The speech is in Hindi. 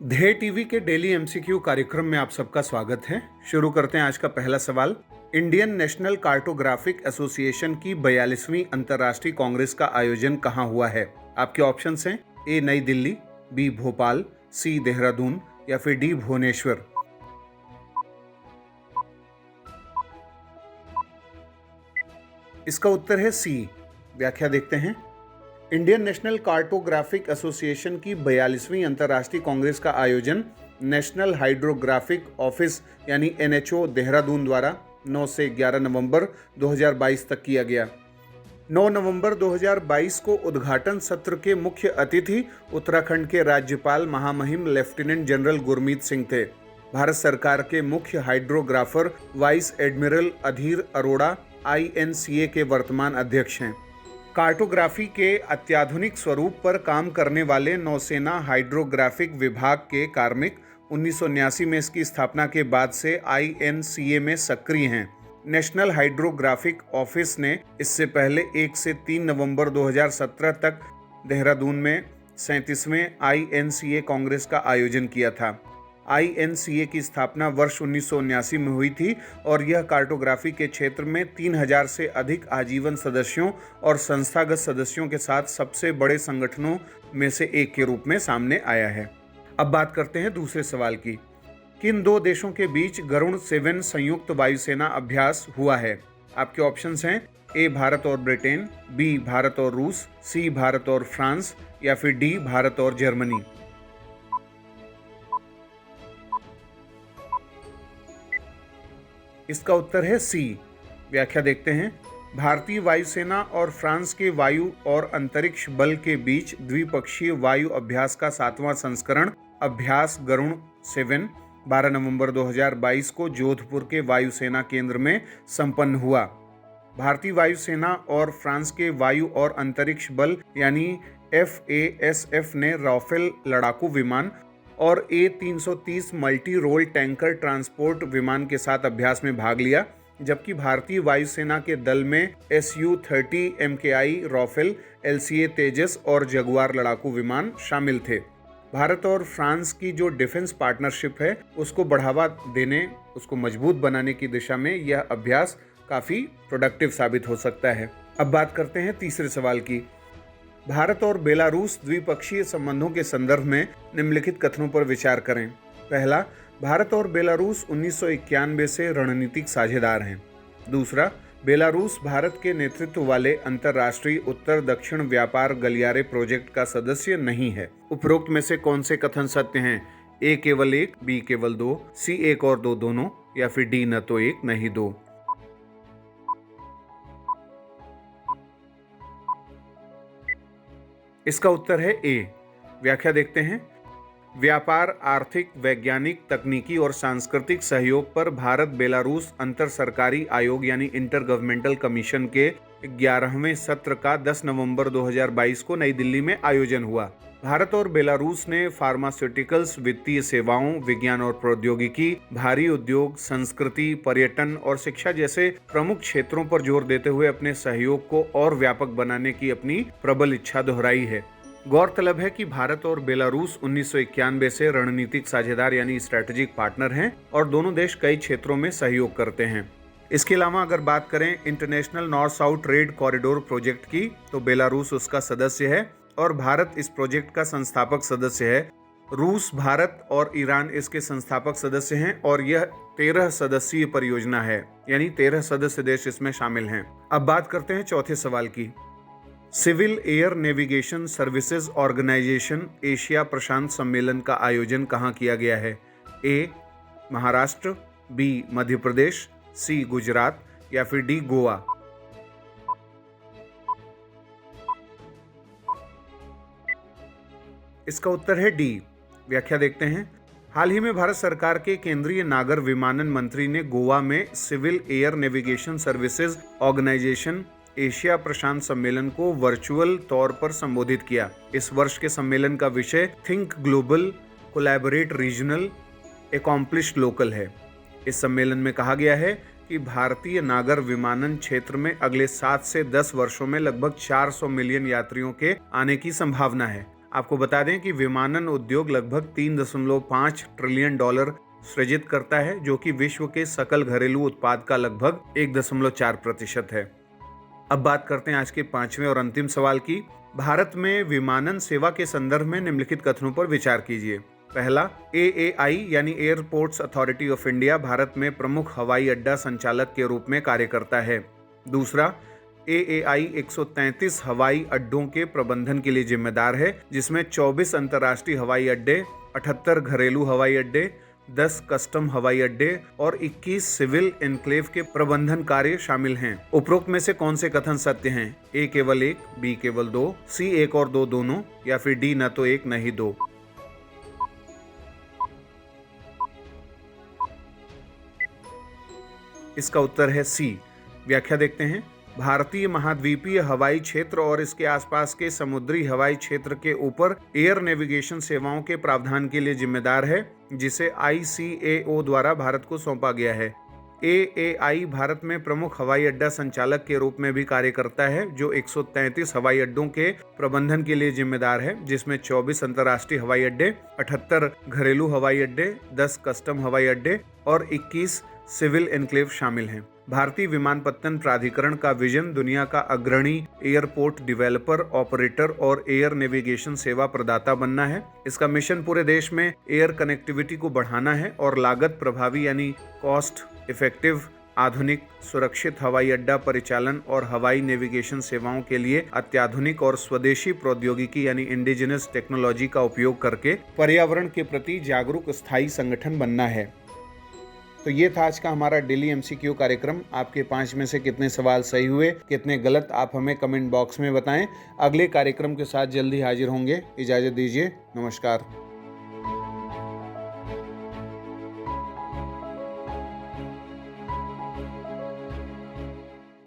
ध्येय टीवी के डेली एमसीक्यू कार्यक्रम में आप सबका स्वागत है। शुरू करते हैं आज का पहला सवाल। इंडियन नेशनल कार्टोग्राफिक एसोसिएशन की 42वीं अंतर्राष्ट्रीय कांग्रेस का आयोजन कहां हुआ है? आपके ऑप्शंस हैं ए नई दिल्ली, बी भोपाल, सी देहरादून या फिर डी भुवनेश्वर। इसका उत्तर है सी। व्याख्या देखते हैं। इंडियन नेशनल कार्टोग्राफिक एसोसिएशन की 42वीं अंतर्राष्ट्रीय कांग्रेस का आयोजन नेशनल हाइड्रोग्राफिक ऑफिस यानी एनएचओ देहरादून द्वारा 9 से 11 नवंबर 2022 तक किया गया। 9 नवंबर 2022 को उद्घाटन सत्र के मुख्य अतिथि उत्तराखंड के राज्यपाल महामहिम लेफ्टिनेंट जनरल गुरमीत सिंह थे। भारत सरकार के मुख्य हाइड्रोग्राफर वाइस एडमिरल अधीर अरोड़ा INCA के वर्तमान अध्यक्ष हैं। कार्टोग्राफी के अत्याधुनिक स्वरूप पर काम करने वाले नौसेना हाइड्रोग्राफिक विभाग के कार्मिक 1979 में इसकी स्थापना के बाद से INCA में सक्रिय हैं। नेशनल हाइड्रोग्राफिक ऑफिस ने इससे पहले 1 से 3 नवंबर 2017 तक देहरादून में 37वें INCA कांग्रेस का आयोजन किया था। INCA की स्थापना वर्ष 1979 में हुई थी और यह कार्टोग्राफी के क्षेत्र में 3000 से अधिक आजीवन सदस्यों और संस्थागत सदस्यों के साथ सबसे बड़े संगठनों में से एक के रूप में सामने आया है। अब बात करते हैं दूसरे सवाल की। किन दो देशों के बीच गरुड़ 7 संयुक्त वायुसेना अभ्यास हुआ है? आपके ऑप्शंस हैं ए भारत और ब्रिटेन, बी भारत और रूस, सी भारत और फ्रांस या फिर डी भारत और जर्मनी। इसका उत्तर है सी। व्याख्या देखते हैं। भारतीय वायुसेना और फ्रांस के वायु और अंतरिक्ष बल के बीच द्विपक्षीय वायु अभ्यास का 7वां संस्करण अभ्यास गरुड़ 7 12 नवंबर 2022 को जोधपुर के वायुसेना केंद्र में संपन्न हुआ। भारतीय वायुसेना और फ्रांस के वायु और अंतरिक्ष बल यानी FASF ने राफेल लड़ाकू विमान और A330 multi role tanker transport विमान के साथ अभ्यास में भाग लिया, जबकि भारतीय वायुसेना के दल में Su-30 MKI राफेल, LCA तेजस और जगुआर लड़ाकू विमान शामिल थे। भारत और फ्रांस की जो डिफेंस पार्टनरशिप है उसको बढ़ावा देने, उसको मजबूत बनाने की दिशा में यह अभ्यास काफ़ी प्रोडक्टिव साबित हो सकता है। अब बात करते हैं तीसरे सवाल की। भारत और बेलारूस द्विपक्षीय संबंधों के संदर्भ में निम्नलिखित कथनों पर विचार करें। पहला, भारत और बेलारूस 1991 से रणनीतिक साझेदार हैं। दूसरा, बेलारूस भारत के नेतृत्व वाले अंतर्राष्ट्रीय उत्तर दक्षिण व्यापार गलियारे प्रोजेक्ट का सदस्य नहीं है। उपरोक्त में से कौन से कथन सत्य हैं? ए केवल एक, बी केवल दो, सी एक और दो दोनों या फिर डी न तो एक न ही दो। इसका उत्तर है ए। व्याख्या देखते हैं। व्यापार, आर्थिक, वैज्ञानिक, तकनीकी और सांस्कृतिक सहयोग पर भारत बेलारूस अंतर सरकारी आयोग यानी इंटर गवर्नमेंटल कमीशन के 11वें सत्र का 10 नवंबर 2022 को नई दिल्ली में आयोजन हुआ। भारत और बेलारूस ने फार्मास्यूटिकल्स, वित्तीय सेवाओं, विज्ञान और प्रौद्योगिकी, भारी उद्योग, संस्कृति, पर्यटन और शिक्षा जैसे प्रमुख क्षेत्रों पर जोर देते हुए अपने सहयोग को और व्यापक बनाने की अपनी प्रबल इच्छा दोहराई है। गौरतलब है कि भारत और बेलारूस 1991 से रणनीतिक साझेदार यानी स्ट्रेटेजिक पार्टनर हैं और दोनों देश कई क्षेत्रों में सहयोग करते हैं। इसके अलावा अगर बात करें international north south trade corridor project की, तो बेलारूस उसका सदस्य है और भारत इस प्रोजेक्ट का संस्थापक सदस्य है। रूस, भारत और ईरान इसके संस्थापक सदस्य हैं और यह 13 सदस्यीय परियोजना है, यानी 13 सदस्य देश इसमें शामिल हैं। अब बात करते हैं चौथे सवाल की। Civil air navigation services organisation Asia प्रशांत सम्मेलन का आयोजन कहाँ किया गया है? A Maharashtra, B Madhya Pradesh, C Gujarat या फिर डी गोवा। इसका उत्तर है डी। व्याख्या देखते हैं। हाल ही में भारत सरकार के केंद्रीय नागर विमानन मंत्री ने गोवा में civil air navigation services organisation Asia प्रशांत सम्मेलन को वर्चुअल तौर पर संबोधित किया। इस वर्ष के सम्मेलन का विषय think global, collaborate regional, accomplished local है। इस सम्मेलन में कहा गया है कि भारतीय नागर विमानन क्षेत्र में अगले 7 से 10 वर्षों में लगभग 400 मिलियन यात्रियों के आने की संभावना है। आपको बता दें कि विमानन उद्योग लगभग 3.5 ट्रिलियन डॉलर सृजित करता है, जो कि विश्व के सकल घरेलू उत्पाद का लगभग 1.4% है। अब बात करते हैं आज के 5वें और अंतिम सवाल की। भारत में विमानन सेवा के संदर्भ में निम्नलिखित कथनों पर विचार कीजिए। पहला, AAI यानी airports authority of India Bharat में प्रमुख हवाई अड्डा संचालक के रूप में कार्य करता है। दूसरा, AAI 133 हवाई अड्डों के प्रबंधन के लिए जिम्मेदार है, जिसमें 24 अंतर्राष्ट्रीय हवाई अड्डे, 78 घरेलू हवाई अड्डे, 10 कस्टम हवाई अड्डे और 21 सिविल एन्क्लेव के प्रबंधन कार्य शामिल हैं। उपरोक्त में से कौन से कथन सत्य हैं? A केवल 1, B केवल 2, C 1 और 2 दोनों, या फिर D न तो 1 न ही 2। इसका उत्तर है C। व्याख्या देखते हैं। भारतीय महाद्वीपीय हवाई क्षेत्र और इसके आसपास के समुद्री हवाई क्षेत्र के ऊपर एयर नेविगेशन सेवाओं के प्रावधान के लिए जिम्मेदार है, जिसे ICAO द्वारा भारत को सौंपा गया है। AAI भारत में प्रमुख हवाई अड्डा संचालक के रूप में भी कार्य करता है, जो 133 हवाई अड्डों के प्रबंधन के लिए जिम्मेदार है, जिसमें 24 अंतर्राष्ट्रीय हवाई अड्डे, 78 घरेलू हवाई अड्डे, 10 कस्टम हवाई अड्डे और 21 सिविल एन्क्लेव शामिल हैं। भारतीय विमानपत्तन प्राधिकरण का विजन दुनिया का अग्रणी एयरपोर्ट डेवलपर, ऑपरेटर और एयर नेविगेशन सेवा प्रदाता बनना है। इसका मिशन पूरे देश में एयर कनेक्टिविटी को बढ़ाना है और लागत प्रभावी यानी कॉस्ट इफेक्टिव, आधुनिक, सुरक्षित हवाई अड्डा परिचालन और हवाई नेविगेशन सेवाओं के लिए अत्याधुनिक और स्वदेशी प्रौद्योगिकी यानी इंडिजिनस टेक्नोलॉजी का उपयोग करके पर्यावरण के प्रति जागरूक स्थायी संगठन बनना है। तो ये था आज का हमारा डेली MCQ कार्यक्रम। आपके 5 में से कितने सवाल सही हुए, कितने गलत, आप हमें कमेंट बॉक्स में बताएं। अगले कार्यक्रम के साथ जल्दी हाजिर होंगे। इजाज़त दीजिए। नमस्कार।